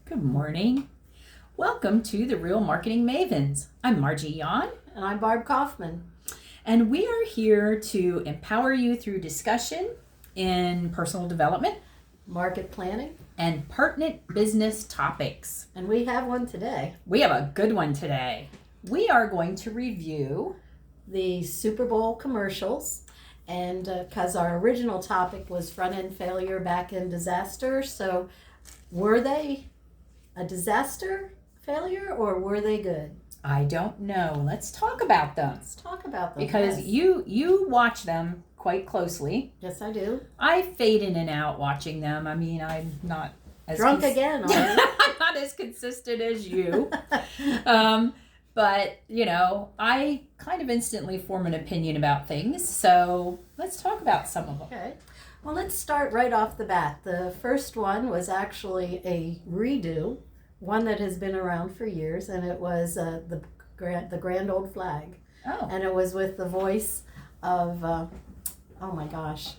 Good morning. Welcome to the Real Marketing Mavens. I'm Margie Yon. And I'm Barb Kaufman. And we are here to empower you through discussion in personal development, Market planning. and pertinent business topics. And we have one today. We have a good one today. We are going to review The Super Bowl commercials. And because our original topic was front-end failure, back-end disaster. So were they a disaster failure or were they good? I don't know. Let's talk about them. Let's talk about them. Because yes. you watch them quite closely. Yes, I do. I fade in and out watching them. I mean, I'm not as Drunk again, are you? I'm not as consistent as you. But, I kind of instantly form an opinion about things. So let's talk about some of them. Okay. Well, let's start right off the bat. The first one was actually a redo, one that has been around for years, and it was the Grand Old Flag. Oh. And it was with the voice of, oh my gosh,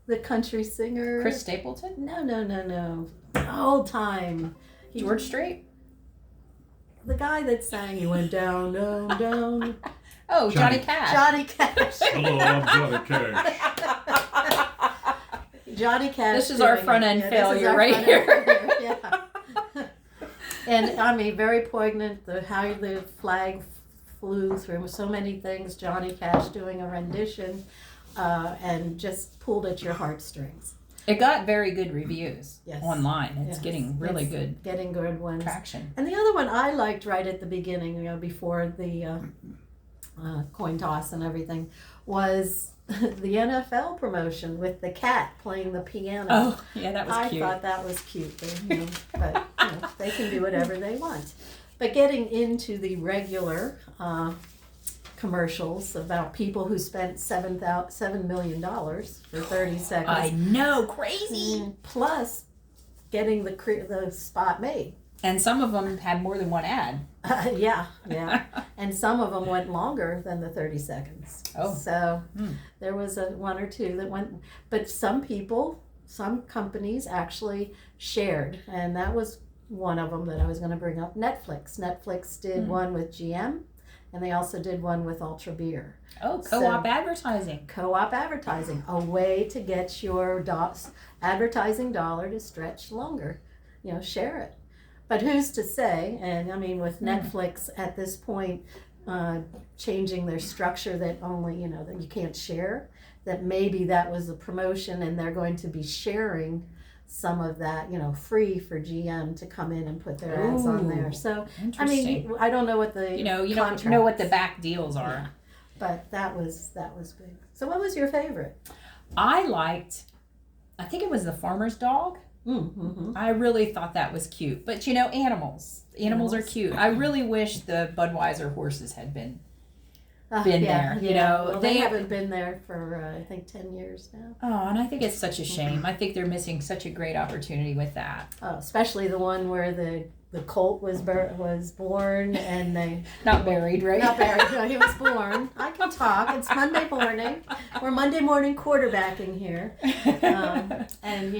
the country singer. Chris Stapleton? No. Old time. George Strait? The guy that sang, he went down, down, down. Oh, Johnny Cash. Johnny Cash. Hello, I'm Johnny Cash. Johnny Cash. This is our front end failure right here. Yeah. And I mean, very poignant. How the flag flew through so many things. Johnny Cash doing a rendition, and just pulled at your heartstrings. It got very good reviews Yes. online. It's Yes. getting really It's good getting good ones. traction. And the other one I liked right at the beginning, before the coin toss and everything, was the NFL promotion with the cat playing the piano. Oh, yeah, that was I cute. thought that was cute. But they can do whatever they want. But getting into the regular commercials about people who spent $7 million for 30 seconds. I know, crazy. Plus getting the spot made. And some of them had more than one ad. Yeah. And some of them went longer than the 30 seconds. Oh. So there was one or two that went, but some companies actually shared, and that was one of them that I was going to bring up. Netflix did one with GM, and they also did one with Ultra Beer. Oh, co-op advertising. Co-op advertising, a way to get your advertising dollar to stretch longer. Share it. But who's to say, and I mean with Netflix at this point changing their structure that only, that you can't share, that maybe that was a promotion and they're going to be sharing some of that, free for GM to come in and put their ads on there. So, I mean, I don't know what the you don't know what the back deals are. Yeah. But that was big. So what was your favorite? I think it was the farmer's dog. Mm-hmm. I really thought that was cute. But animals are cute. I really wish the Budweiser horses had been there. Well, they haven't been there for I think 10 years now. Oh, and I think it's such a shame. I think they're missing such a great opportunity with that. Oh, especially the one where the colt was born and they Not buried, right? not buried. No, he was born. I can talk. It's Monday morning. We're Monday morning quarterbacking here, and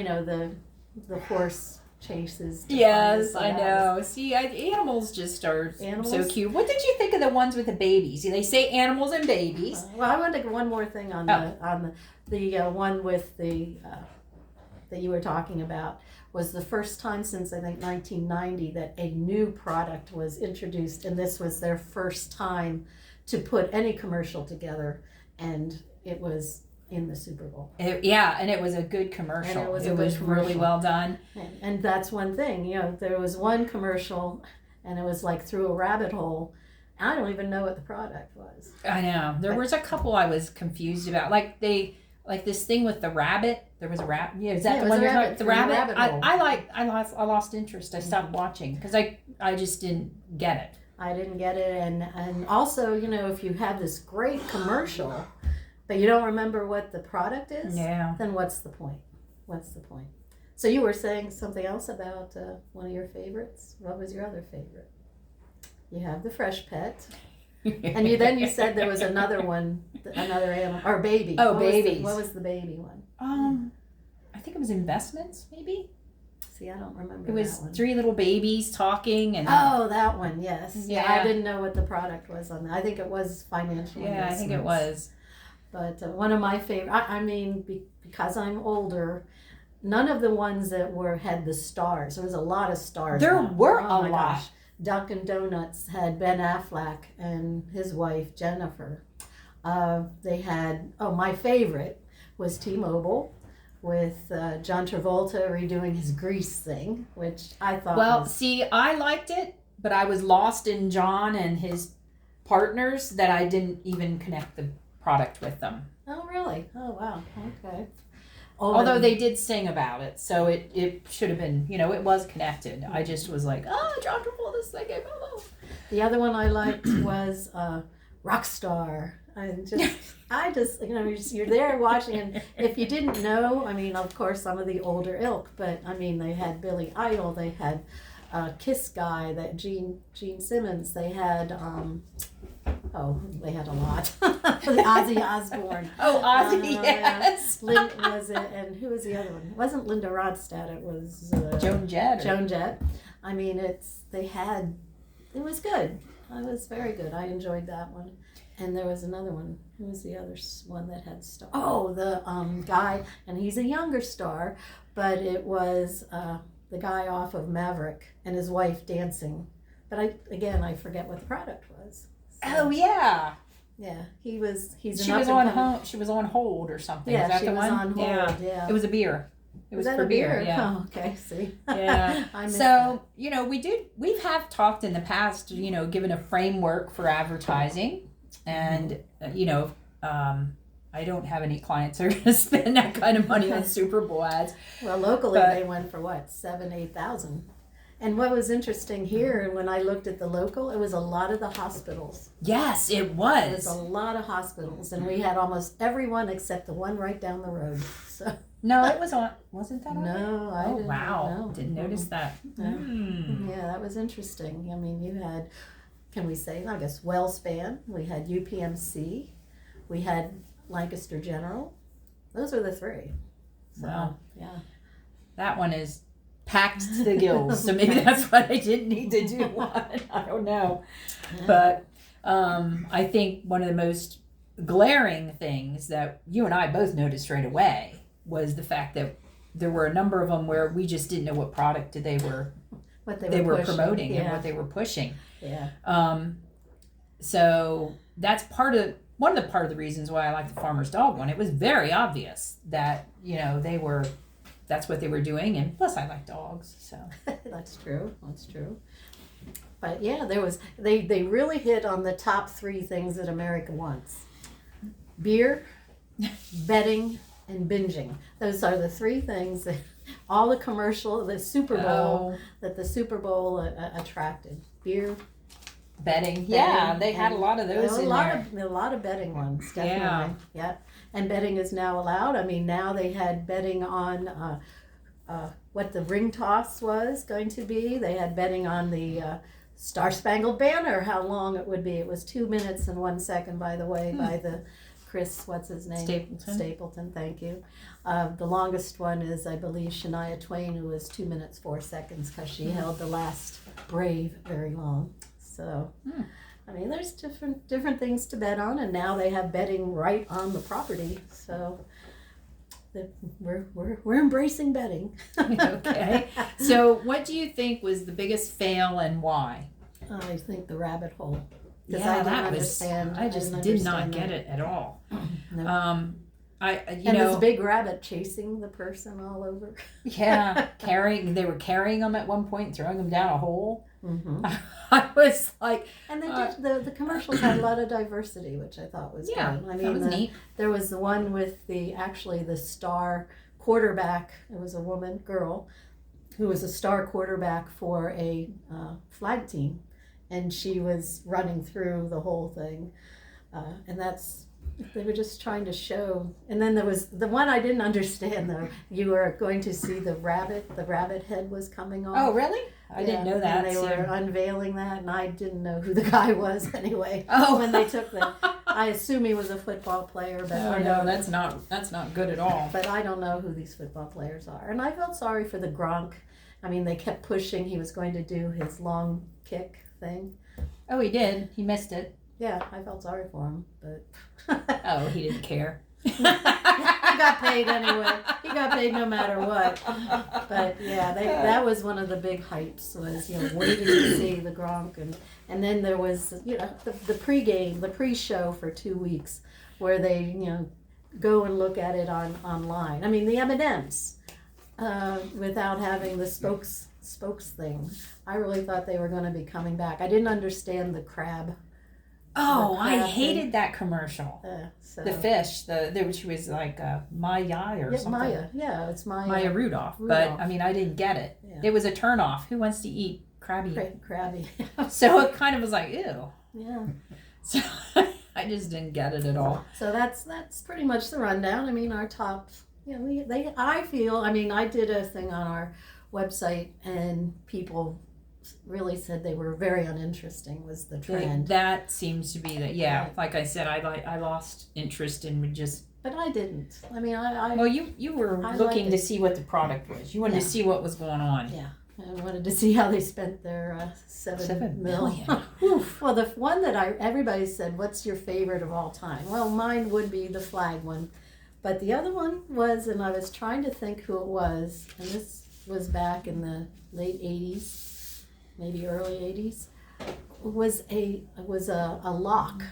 the horse chases. Yes, I know. See, animals just are so cute. What did you think of the ones with the babies? They say animals and babies. Well, I want to one more thing on the one with the that you were talking about. Was the first time since I think 1990 that a new product was introduced, and this was their first time to put any commercial together, and it was in the Super Bowl. And it was a good commercial. And it was really well done. And that's one thing, there was one commercial, and it was like through a rabbit hole. I don't even know what the product was. I know. There was a couple I was confused about. Like this thing with the rabbit. There was a rabbit. Yeah, is that the one you're talking about? The rabbit. I lost interest. I stopped watching because I just didn't get it. I didn't get it, and also if you have this great commercial, but you don't remember what the product is, then what's the point? So you were saying something else about one of your favorites. What was your other favorite? You have the Fresh Pet. And you said there was another one, another animal, or baby. Oh, babies. What was the baby one? I think it was investments, maybe. See, I don't remember It was that one. 3 little babies talking and. Oh, that one, yes. Yeah, Yeah. I didn't know what the product was on that. I think it was financial Yeah, I think it was. But one of my favorite, I mean, because I'm older, none of the ones that had the stars. There was a lot of stars. There were oh a my lot. Gosh. Dunkin' Donuts had Ben Affleck and his wife Jennifer. They had, my favorite was T-Mobile with John Travolta redoing his Grease thing, which I thought was... see, I liked it, but I was lost in John and his partners that I didn't even connect the product with them. Oh, really? Oh, wow. Okay. Although they did sing about it, so it should have been, it was connected. I just was like, John Travolta's singing. Oh. The other one I liked was Rockstar. I just, you're there watching, and if you didn't know, I mean, of course, some of the older ilk, but I mean, they had Billy Idol, they had Kiss Guy, that Gene Simmons, they had, they had a lot. Ozzy Osbourne. Oh, Ozzy, yes. Was it, and who was the other one? It wasn't Linda Ronstadt, it was Joan Jett. Joan Jett. I mean, it was good. It was very good. I enjoyed that one. And there was another one. Who was the other one that had star? Oh, the guy, and he's a younger star, but it was the guy off of Maverick and his wife dancing. But I forget what the product was. So, oh yeah. Yeah, he was. She was on hold. She was on hold or something. Yeah, Is that she the was one? on hold. Yeah. It was a beer. It was for a beer. Yeah. Oh, okay. See. Yeah. I missed so we have talked in the past. Given a framework for advertising, and I don't have any clients that are going to spend that kind of money on Super Bowl ads. Well, locally they went for what, 7,000-8,000. And what was interesting here, when I looked at the local, it was a lot of the hospitals. Yes, it was. It was a lot of hospitals, and we had almost everyone except the one right down the road. So. No, it was on. Wasn't that on? No, I didn't. Wow, No. didn't notice that. Yeah, that was interesting. I mean, you had, can we say, I guess, WellSpan. We had UPMC. We had Lancaster General. Those are the three. So, wow. Yeah. That one is packed to the gills, so maybe that's why I didn't need to do one. I don't know. But I think one of the most glaring things that you and I both noticed right away was the fact that there were a number of them where we just didn't know what product they were promoting and what they were pushing. Yeah. So that's one of the reasons why I like the Farmer's Dog one. It was very obvious that that's what they were doing, and plus I like dogs, so. That's true. But yeah, they really hit on the top 3 things that America wants: beer, betting, and binging. Those are the 3 things that all the Super Bowl that the Super Bowl attracted: beer, betting. Yeah, they had a lot of those in there. A lot of betting ones, definitely. Yeah. And betting is now allowed. I mean, now they had betting on what the ring toss was going to be. They had betting on the Star Spangled Banner, how long it would be. It was 2 minutes and 1 second, by the way, by the Chris, what's his name? Stapleton, thank you. The longest one is, I believe, Shania Twain, who was 2 minutes 4 seconds, because she held the last brave very long. So, I mean, there's different things to bet on, and now they have betting right on the property. So, we're embracing betting. Okay. So, what do you think was the biggest fail and why? I think the rabbit hole. Yeah, I just did not get it at all. No. And this big rabbit chasing the person all over. Yeah, they were carrying them at one point, throwing them down a hole. Mm-hmm. I was like, and the commercials had a lot of diversity, which I thought was good. I mean, that was neat. There was the one with the star quarterback. It was a girl, who was a star quarterback for a flag team, and she was running through the whole thing, and they were just trying to show. And then there was the one I didn't understand, though. You were going to see the rabbit head was coming off. Oh, really? I didn't know that. And they were unveiling that, and I didn't know who the guy was anyway. Oh, when they took I assume he was a football player, but no, that's not good at all. But I don't know who these football players are, and I felt sorry for the Gronk I mean, they kept pushing. He was going to do his long kick thing. Oh, he did. He missed it. Yeah, I felt sorry for him, but Oh, he didn't care. he got paid anyway. He got paid no matter what. But yeah, that was one of the big hypes, was, waiting to see the Gronk, and then there was, the pregame, the pre-show for 2 weeks where they, go and look at it online. I mean, the M&Ms, without having the spokes thing. I really thought they were going to be coming back. I didn't understand the crab. Oh, I hated that commercial. So. The fish, she was like Maya or something. Maya, yeah, it's Maya. Maya Rudolph. But I mean, I didn't get it. Yeah. It was a turnoff. Who wants to eat crabby? Crabby. So it kind of was like, ew. Yeah. So I just didn't get it at all. So that's pretty much the rundown. I mean, our top. I did a thing on our website, and people really said they were very uninteresting, was the trend. That seems to be that. Yeah, Right. like I said, I lost interest in just. But I didn't. I mean, I Well, you were looking to see what the product was. You wanted to see what was going on. Yeah, I wanted to see how they spent their $7 million. Well, the one that everybody said, what's your favorite of all time? Well, mine would be the flag one. But the other one was, and I was trying to think who it was, and this was back in the late 80s, maybe early 80s, was a lock.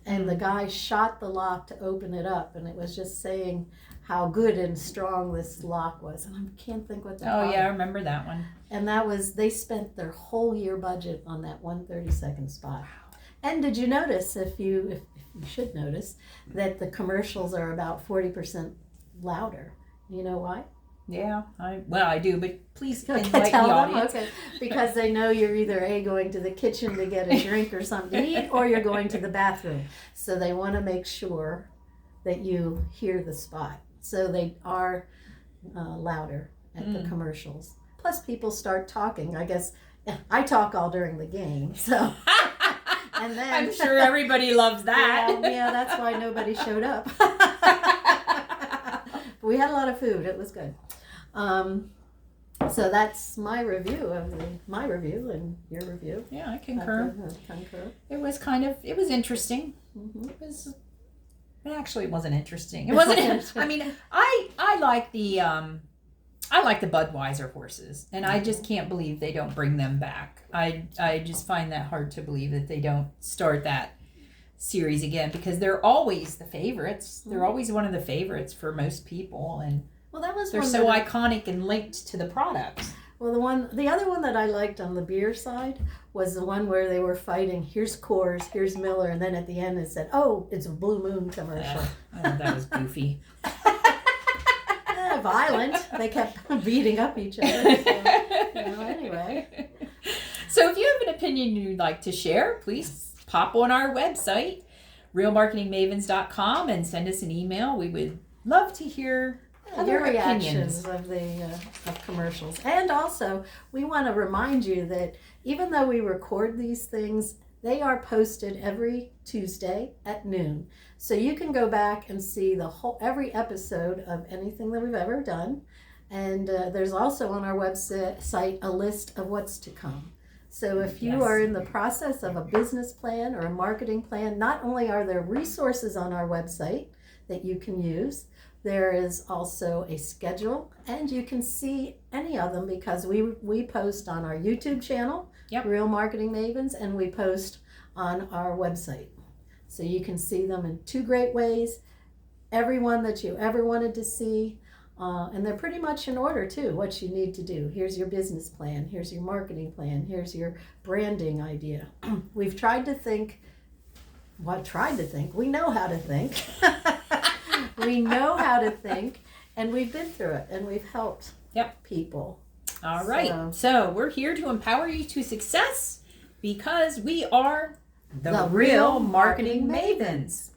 And the guy shot the lock to open it up, and it was just saying how good and strong this lock was. And I can't think what that was. Oh, yeah, I remember that one. And they spent their whole year budget on that 1 30-second spot. And did you notice, if you should notice, that the commercials are about 40% louder? You know why? Yeah, I do, but please Tell enlighten the them, audience. okay. Because they know you're either going to the kitchen to get a drink or something to eat, or you're going to the bathroom. So they want to make sure that you hear the spot. So they are louder at the commercials. Plus people start talking. I guess I talk all during the game, so... And then, I'm sure everybody loves that. Yeah, that's why nobody showed up. We had a lot of food. It was good. So that's my review and your review. Yeah, I concur. Concur. It was interesting. Mm-hmm. It actually wasn't interesting. It wasn't. I mean, I like the Budweiser horses, and I just can't believe they don't bring them back. I just find that hard to believe that they don't start that series again, because they're always the favorites. They're always one of the favorites for most people, and they're so iconic and linked to the products. Well, the other one that I liked on the beer side was the one where they were fighting. Here's Coors, here's Miller, and then at the end it said, "Oh, it's a Blue Moon commercial." That was goofy. Violent. They kept beating up each other. So, anyway. So if you have an opinion you'd like to share, please pop on our website, realmarketingmavens.com, and send us an email. We would love to hear your reactions of the of commercials. And also, we want to remind you that even though we record these things, they are posted every Tuesday at noon. So you can go back and see every episode of anything that we've ever done. And there's also on our website a list of what's to come. So if you are in the process of a business plan or a marketing plan, not only are there resources on our website that you can use, there is also a schedule, and you can see any of them because we post on our YouTube channel, Real Marketing Mavens, and we post on our website. So you can see them in 2 great ways, every one that you ever wanted to see, and they're pretty much in order too, what you need to do. Here's your business plan, here's your marketing plan, here's your branding idea. We've tried to think, we know how to think. We know how to think, and we've been through it, and we've helped people. All right. So we're here to empower you to success because we are the Real Marketing Mavens.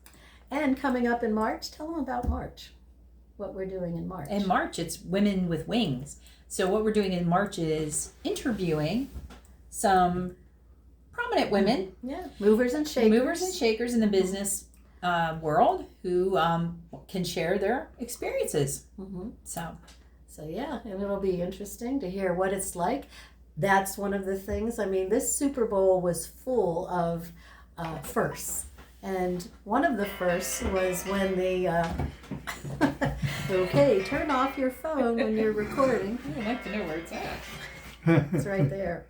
And coming up in March, tell them about March, what we're doing in March. In March, it's Women with Wings. So what we're doing in March is interviewing some prominent women. Yeah, movers and shakers in the business world who can share their experiences. Mm-hmm. So So yeah, and it'll be interesting to hear what it's like. That's one of the things. I mean, this Super Bowl was full of firsts. And one of the firsts was when the okay, turn off your phone when you're recording. I'd like to know where it's at. It's right there.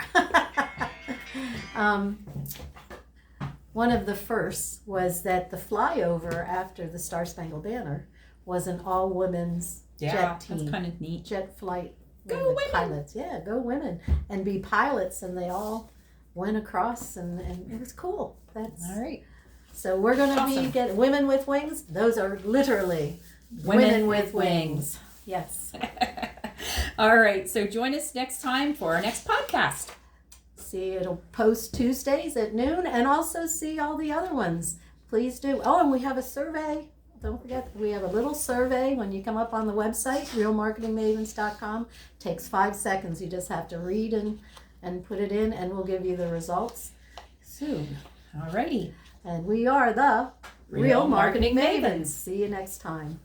One of the firsts was that the flyover after the Star Spangled Banner was an all women's jet team. That's kind of neat. Jet flight. Go women! Pilots. Yeah, go women. And be pilots, and they all went across, and it was cool. That's all right. So we're going to be getting Women with Wings. Those are literally women with wings. Yes. All right. So join us next time for our next podcast. See, it'll post Tuesdays at noon, and also see all the other ones. Please do. Oh, and we have a survey. Don't forget, we have a little survey when you come up on the website, realmarketingmavens.com. Takes 5 seconds. You just have to read and put it in, and we'll give you the results soon. All righty. And we are the Real Marketing Mavens. See you next time.